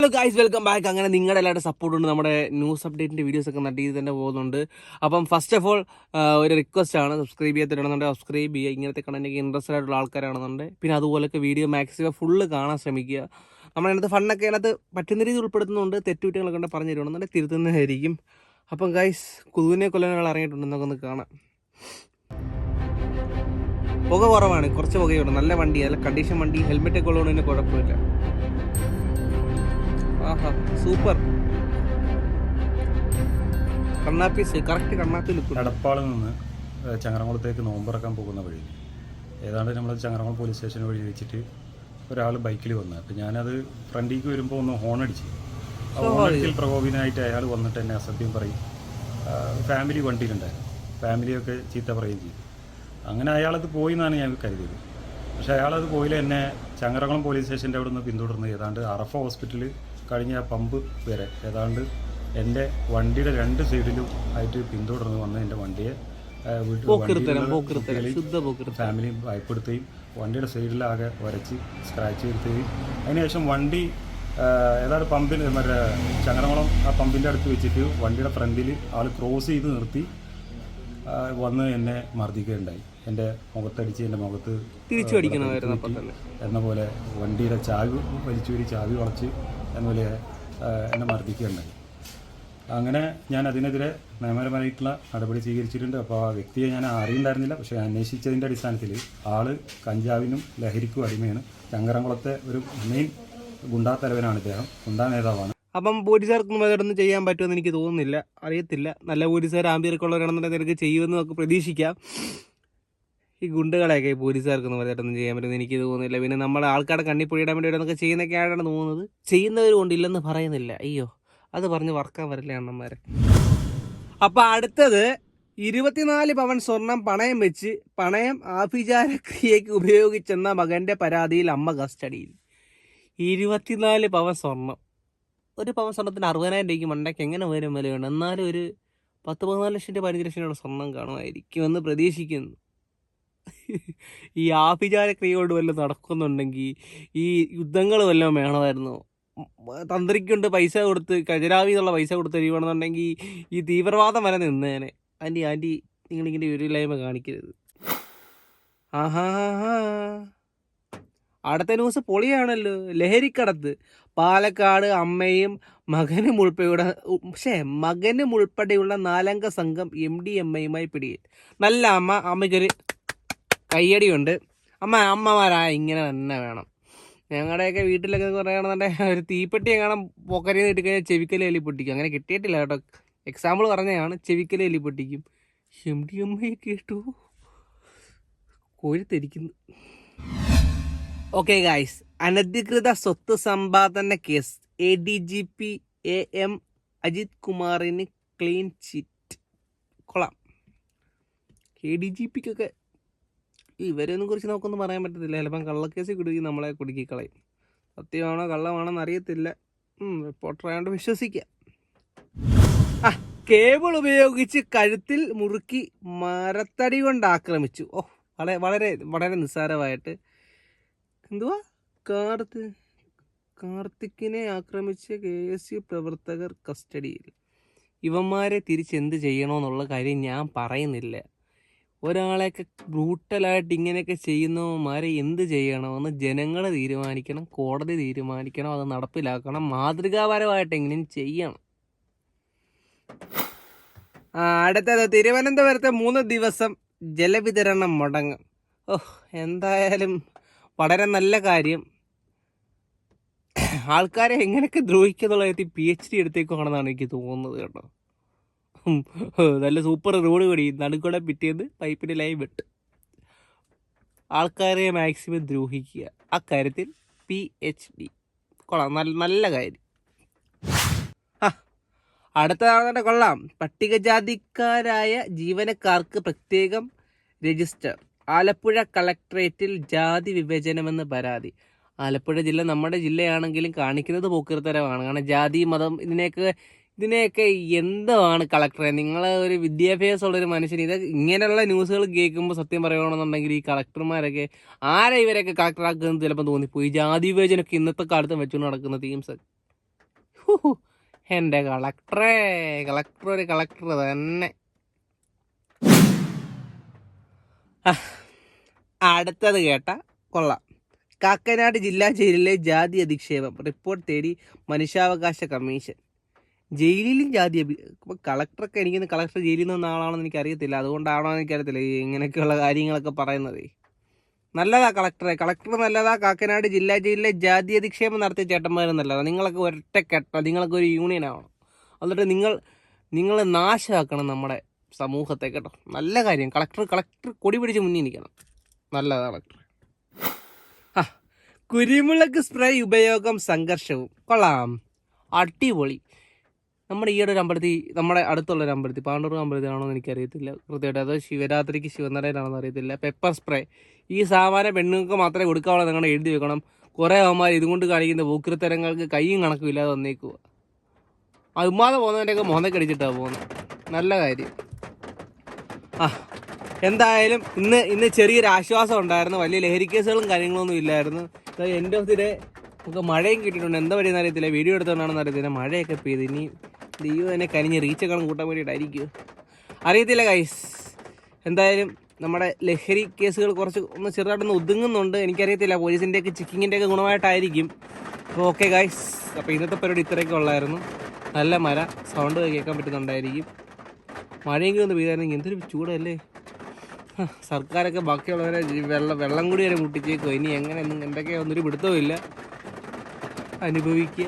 Hello guys, welcome back. അങ്ങനെ നിങ്ങളുടെ എല്ലാവരുടെ സപ്പോർട്ട് ഉണ്ട്. നമ്മുടെ ന്യൂസ് അപ്ഡേറ്റിൻ്റെ വീഡിയോസ് ഒക്കെ നല്ല രീതിയിൽ തന്നെ പോകുന്നുണ്ട്. അപ്പം ഫസ്റ്റ് ഓഫ് ഓൾ ഒരു റിക്വസ്റ്റ് ആണ്, സബ്സ്ക്രൈബ് ചെയ്യാത്തിടണമെന്നുണ്ടെങ്കിൽ സബ്സ്ക്രൈബ് ചെയ്യുക. ഇങ്ങനത്തെ കണ്ടന്റ് ഇൻട്രസ്റ്റഡ് ആയിട്ടുള്ള ആൾക്കാരാണെന്നുണ്ടെങ്കിൽ പിന്നെ അതുപോലൊക്കെ വീഡിയോ മാക്സിമം ഫുള്ള് കാണാൻ ശ്രമിക്കുക. നമ്മളതിനകത്ത് ഫണ്ണൊക്കെ അതിനകത്ത് പറ്റുന്ന രീതിയിൽ ഉൾപ്പെടുത്തുന്നുണ്ട്. തെറ്റുകുറ്റങ്ങളൊക്കെ ഉണ്ട് പറഞ്ഞു തരുവാണെന്നുണ്ടെങ്കിൽ തിരുത്തുന്നതായിരിക്കും. അപ്പം ഗൈസ്, കൊതുവിനെ കൊല്ലാനുള്ള ഇറങ്ങിയിട്ടുണ്ട്, നമുക്കൊന്ന് കാണാം. പുക കുറവാണ്, കുറച്ച് പുകയുണ്ട്. നല്ല വണ്ടി, നല്ല കണ്ടീഷൻ വണ്ടി, ഹെൽമെറ്റൊക്കെ ഉള്ളതുകൊണ്ട് കുഴപ്പമില്ല. ആഹാ, സൂപ്പർ. കണ്ണാപ്പീസ് കറക്റ്റ് കണ്ണാപ്പി ലുക്ക്. എടപ്പാളിൽ നിന്ന് ചങ്ങരംകുളത്തേക്ക് നോമ്പറക്കാൻ പോകുന്ന വഴി ഏതാണ്ട് നമ്മൾ ചങ്ങരംകുളം പോലീസ് സ്റ്റേഷൻ വഴി വെച്ചിട്ട് ഒരാൾ ബൈക്കിൽ വന്നു. അപ്പം ഞാനത് ഫ്രണ്ടിലേക്ക് വരുമ്പോൾ ഒന്ന് ഹോണടിച്ച്. ഹോണടിച്ചിൽ പ്രകോപിതനായിട്ട് അയാൾ വന്നിട്ട് എന്നെ അസഭ്യം പറയും. ഫാമിലി വണ്ടിയിലുണ്ടായിരുന്നു, ഫാമിലിയൊക്കെ ചീത്ത പറയുകയും ചെയ്തു. അങ്ങനെ അയാളത് പോയി എന്നാണ് ഞാൻ കരുതിയത്. പക്ഷേ അയാളത് പോയില്ല. എന്നെ ചങ്ങരംകുളം പോലീസ് സ്റ്റേഷൻ്റെ അവിടെ നിന്ന് പിന്തുടർന്ന് ഏതാണ്ട് അറഫ ഹോസ്പിറ്റലിൽ കഴിഞ്ഞ പമ്പ് വരെ ഏതാണ്ട് എൻ്റെ വണ്ടിയുടെ രണ്ട് സൈഡിലും ആയിട്ട് പിന്തുടർന്ന് വന്ന് എൻ്റെ വണ്ടിയെ ഫാമിലി ഭയപ്പെടുത്തുകയും വണ്ടിയുടെ സൈഡിലാകെ വരച്ച് സ്ക്രാച്ച് വരുത്തുകയും അതിനുശേഷം വണ്ടി ഏതാണ്ട് പമ്പിൽ മറ്റേ ചങ്ങരംകുളം ആ പമ്പിൻ്റെ അടുത്ത് വെച്ചിട്ട് വണ്ടിയുടെ ഫ്രണ്ടിൽ ആൾ ക്രോസ് ചെയ്ത് നിർത്തി വന്ന് എന്നെ മർദ്ദിക്കുകയുണ്ടായി. എൻ്റെ മുഖത്തടിച്ച് എൻ്റെ മുഖത്ത് തിരിച്ചു എന്ന പോലെ വണ്ടിയുടെ ചാവി വലിച്ചൂരി ചാവി വളച്ച് എന്നപോലെ എന്നെ മർദ്ദിക്കുകയുണ്ടായി. അങ്ങനെ ഞാൻ അതിനെതിരെ നിയമപരമായിട്ടുള്ള നടപടി സ്വീകരിച്ചിട്ടുണ്ട്. അപ്പോൾ ആ വ്യക്തിയെ ഞാൻ അറിയുണ്ടായിരുന്നില്ല. പക്ഷേ അന്വേഷിച്ചതിൻ്റെ അടിസ്ഥാനത്തിൽ ആള് കഞ്ചാവിനും ലഹരിക്കും അടിമയാണ്. ചങ്ങരംകുളത്തെ ഒരു മെയിൻ ഗുണ്ടാ തലവനാണ് ഇദ്ദേഹം, ഗുണ്ടാ നേതാവാണ്. അപ്പം പോലീസുകാർക്കൊന്നും അതൊന്നും ചെയ്യാൻ പറ്റുമെന്ന് എനിക്ക് തോന്നുന്നില്ല, അറിയത്തില്ല. നല്ല പോലീസുകാർ ആമ്പിയർക്കുള്ളവരാണെന്നുണ്ടെങ്കിൽ നിനക്ക് ചെയ്യുമെന്ന് നമുക്ക് പ്രതീക്ഷിക്കാം. ഈ ഗുണ്ടുകളെയൊക്കെ ഈ പോലീസുകാർക്കൊന്നും വലുതായിട്ടൊന്നും ചെയ്യാൻ പറ്റുമെന്ന് എനിക്ക് തോന്നുന്നില്ല. പിന്നെ നമ്മുടെ ആൾക്കാരുടെ കണ്ണി പൊഴിയിടാൻ വേണ്ടി എന്നൊക്കെ ചെയ്യുന്നൊക്കെ ആയിട്ടാണ് തോന്നുന്നത്. ചെയ്യുന്നവർ കൊണ്ടില്ലെന്ന് പറയുന്നില്ല. അയ്യോ, അത് പറഞ്ഞ് വർക്കാൻ വരില്ല അണ്ണന്മാരെ. അപ്പം അടുത്തത് 24 പവൻ സ്വർണം പണയം വെച്ച് പണയം ആഭിചാരക്രിയയ്ക്ക് ഉപയോഗിച്ചെന്ന മകൻ്റെ പരാതിയിൽ അമ്മ കസ്റ്റഡിയിൽ. 24 പവൻ സ്വർണം. ഒരു പവൻ സ്വർണത്തിന് 60,000 രൂപയ്ക്ക് മണ്ടയ്ക്ക് എങ്ങനെ വരും വിലയുണ്ട്. എന്നാലും ഒരു 10-14 ലക്ഷം രൂപ 15 ലക്ഷം രൂപ സ്വർണം കാണുമായിരിക്കുമെന്ന് പ്രതീക്ഷിക്കുന്നു. ഈ ആഭിചാരക്രിയ കൊണ്ട് വല്ലതും നടക്കുന്നുണ്ടെങ്കിൽ ഈ യുദ്ധങ്ങൾ വല്ലതും വേണമായിരുന്നു. തന്ത്രിക്കൊണ്ട് പൈസ കൊടുത്ത് ഖജരാവിൽ നിന്നുള്ള പൈസ കൊടുത്ത് തരുവാണെന്നുണ്ടെങ്കിൽ ഈ തീവ്രവാദം വരെ നിന്നേനെ. ആൻറ്റി നിങ്ങളിങ്ങനെ വിവരമില്ലായ്മ കാണിക്കരുത്. ആഹാ, അടുത്ത ന്യൂസ് പൊളിയാണല്ലോ. ലഹരിക്കടത്ത്. പാലക്കാട് അമ്മയും മകനും ഉൾപ്പെടെയുള്ള 4-അംഗ സംഘം MDMA പിടിയിൽ. നല്ല അമ്മയ്ക്കൊരു കയ്യടിയുണ്ട്. അമ്മമാരായ ഇങ്ങനെ തന്നെ വേണം. ഞങ്ങളുടെയൊക്കെ വീട്ടിലൊക്കെ പറയുകയാണെന്നുണ്ടെങ്കിൽ ഒരു തീപ്പെട്ടി എങ്ങനെ പൊക്കരയിൽ നിന്ന് ഇട്ടുകഴിഞ്ഞാൽ ചെവിക്കല് എലി പൊട്ടിക്കും. അങ്ങനെ കിട്ടിയിട്ടില്ല കേട്ടോ, എക്സാമ്പിൾ പറഞ്ഞതാണ്. ചെവിക്കല് എലി പൊട്ടിക്കും. MDMA കേട്ടു കോഴിത്തിരിക്കുന്നു. ഓക്കെ ഗായ്സ്, അനധികൃത സ്വത്ത് സമ്പാദന കേസ് ADGP AM അജിത് കുമാറിന് ക്ലീൻ ചിറ്റ്. കൊള്ളാം. ADGPക്കൊക്കെ ഇവരെയൊന്നും കുറിച്ച് നമുക്കൊന്നും പറയാൻ പറ്റത്തില്ല. ചിലപ്പം കള്ളക്കേസ് കുടുക്കി നമ്മളെ കുടുക്കിക്കളയും. സത്യമാണോ കള്ളമാണോന്ന് അറിയത്തില്ല. റിപ്പോർട്ടറായോണ്ട് വിശ്വസിക്കാം. കേബിൾ ഉപയോഗിച്ച് കഴുത്തിൽ മുറുക്കി മരത്തടി കൊണ്ട് ആക്രമിച്ചു. വളരെ വളരെ നിസ്സാരമായിട്ട്. എന്തുവാ, കാർത്തിക്കിനെ ആക്രമിച്ച KSU പ്രവർത്തകർ കസ്റ്റഡിയിൽ. ഇവന്മാരെ തിരിച്ചെന്ത് ചെയ്യണമെന്നുള്ള കാര്യം ഞാൻ പറയുന്നില്ല. ഒരാളെയൊക്കെ ബ്രൂട്ടലായിട്ട് ഇങ്ങനെയൊക്കെ ചെയ്യുന്നവന്മാരെ എന്ത് ചെയ്യണമെന്ന് ജനങ്ങൾ തീരുമാനിക്കണം, കോടതി തീരുമാനിക്കണം, അത് നടപ്പിലാക്കണം, മാതൃകാപരമായിട്ടെങ്കിലും ചെയ്യണം. അടുത്തത് തിരുവനന്തപുരത്തെ 3 ദിവസം ജലവിതരണം മുടങ്ങും. എന്തായാലും വളരെ നല്ല കാര്യം. ആൾക്കാരെ എങ്ങനെയൊക്കെ ദ്രോഹിക്കുന്നുള്ള PhD എടുത്തേക്കാണെന്നാണ് എനിക്ക് തോന്നുന്നത് കേട്ടോ. നല്ല സൂപ്പർ റോഡ് കൂടി നടുക്കൂടെ പിറ്റേന്ന് പൈപ്പിൻ്റെ ലൈൻ വിട്ട് ആൾക്കാരെ മാക്സിമം ദ്രോഹിക്കുക. അക്കാര്യത്തിൽ PhD കൊള്ളാം, നല്ല കാര്യം. അടുത്തതാണെന്നെ കൊള്ളാം. പട്ടികജാതിക്കാരായ ജീവനക്കാർക്ക് പ്രത്യേകം രജിസ്റ്റർ. ആലപ്പുഴ കളക്ട്രേറ്റിൽ ജാതി വിഭജനമെന്ന് പരാതി. ആലപ്പുഴ ജില്ല നമ്മുടെ ജില്ലയാണെങ്കിലും കാണിക്കുന്നത് പോക്കൃത്തരമാണ്. കാരണം ജാതി മതം ഇതിനെയൊക്കെ എന്താണ് കളക്ടറെ? നിങ്ങൾ ഒരു വിദ്യാഭ്യാസമുള്ളൊരു മനുഷ്യൻ ഇങ്ങനെയുള്ള ന്യൂസുകൾ കേൾക്കുമ്പോൾ സത്യം പറയുകയാണെന്നുണ്ടെങ്കിൽ ഈ കളക്ടർമാരൊക്കെ ഇവരൊക്കെ കളക്ടറാക്കുന്നത് ചിലപ്പോൾ തോന്നിപ്പോയി. ജാതി വിവേചനമൊക്കെ ഇന്നത്തെ കാലത്ത് വെച്ചുകൊണ്ട് നടക്കുന്ന തീംസ് എൻ്റെ കളക്ടറേ, കളക്ടർ ഒരു കളക്ടർ തന്നെ. അടുത്തത് കേട്ട കൊള്ളാം. കാക്കനാട് ജില്ലാ ജയിലിലെ ജാതി അധിക്ഷേപം റിപ്പോർട്ട് തേടി മനുഷ്യാവകാശ കമ്മീഷൻ. ജയിലിലും ജാതി കളക്ടറൊക്കെ എനിക്കൊന്ന് കളക്ടർ ജയിലിൽ നിന്ന് ആളാണെന്ന് എനിക്കറിയത്തില്ല, അതുകൊണ്ടാണോ എന്ന് എനിക്കറിയത്തില്ല ഈ ഇങ്ങനെയൊക്കെയുള്ള കാര്യങ്ങളൊക്കെ പറയുന്നത്. നല്ലതാ കളക്ടറെ, കളക്ടർ നല്ലതാ. കാക്കനാട് ജില്ലാ ജയിലിലെ ജാതി അധിക്ഷേപം നടത്തിയ ചേട്ടന്മാരും നല്ലതാണ്. നിങ്ങളൊക്കെ ഒറ്റക്കെട്ട, നിങ്ങളൊക്കെ ഒരു യൂണിയൻ ആവണം. എന്നിട്ട് നിങ്ങൾ നാശമാക്കണം നമ്മുടെ സമൂഹത്തെ കേട്ടോ. നല്ല കാര്യം. കളക്ടർ കൊടി പിടിച്ച് മുന്നിൽ നിൽക്കണം. നല്ലതാ കളക്ടർ. കുരുമുളക് സ്പ്രേ ഉപയോഗം സംഘർഷവും. കൊള്ളാം, അടിപൊളി. നമ്മുടെ ഈയിടെ ഒരു അമ്പലത്തിൽ, നമ്മുടെ അടുത്തുള്ളൊരു അമ്പലത്തിൽ, പാണ്ടൂർ അമ്പലത്തിലാണോ എന്ന് എനിക്കറിയത്തില്ല കൃത്യമായിട്ട്, അത് ശിവരാത്രിക്ക് ശിവനരയിലാണെന്ന് അറിയത്തില്ല. പെപ്പർ സ്പ്രേ ഈ സാമാന്യ പെണ്ണുങ്ങൾക്ക് മാത്രമേ കൊടുക്കാവുള്ളൂ നിങ്ങളുടെ എഴുതി വെക്കണം. കുറേ അവന്മാർ ഇതുകൊണ്ട് കാണിക്കുന്ന ഭൂകൃത്തരങ്ങൾക്ക് കൈയും കണക്കും ഇല്ലാതെ വന്നേക്കുക. ഉമ്മാതെ പോകുന്നതിൻ്റെയൊക്കെ മോന്തക്കടിച്ചിട്ടാണ് പോകുന്നത്. നല്ല കാര്യം. എന്തായാലും ഇന്ന് ചെറിയൊരു ആശ്വാസം ഉണ്ടായിരുന്നു. വലിയ ലഹരി കേസുകളും കാര്യങ്ങളൊന്നും ഇല്ലായിരുന്നു. എൻഡ് ഓഫ് ദി ഡേ നമുക്ക് മഴയും കിട്ടിയിട്ടുണ്ട്. എന്താ പറയുന്ന അറിയത്തില്ല, വീഡിയോ എടുത്തോണ്ടാണെന്ന് അറിയത്തില്ല. മഴയൊക്കെ പെയ്ത് ഇനി ദൈവം തന്നെ കരിഞ്ഞ് റീച്ചൊക്കെ കൂട്ടാൻ വേണ്ടിയിട്ടായിരിക്കും, അറിയത്തില്ല ഗൈസ്. എന്തായാലും നമ്മുടെ ലഹരി കേസുകൾ കുറച്ച് ചെറുതായിട്ടൊന്ന് ഒതുങ്ങുന്നുണ്ട്. എനിക്കറിയത്തില്ല, പോലീസിൻ്റെയൊക്കെ ചെക്കിങ്ങിൻ്റെയൊക്കെ ഗുണമായിട്ടായിരിക്കും. അപ്പോൾ ഓക്കെ ഗൈസ്, അപ്പോൾ ഇന്നത്തെ പരിപാടി ഇത്രയൊക്കെ ഉള്ളായിരുന്നു. നല്ല മഴ, സൗണ്ട് കേൾക്കാൻ പറ്റുന്നുണ്ടായിരിക്കും. മഴയെങ്കിലും ഒന്ന് പെയ്തായിരുന്നെങ്കിൽ എന്തൊരു ചൂടല്ലേ. സർക്കാരൊക്കെ ബാക്കിയുള്ളവരെ വെള്ളം കൂടി വരെ മുട്ടിച്ചേക്കോ. ഇനി എങ്ങനെ എന്തൊക്കെയോ ഒന്നൊരു പിടുത്തവും ഇല്ല. അനുഭവിക്കുക.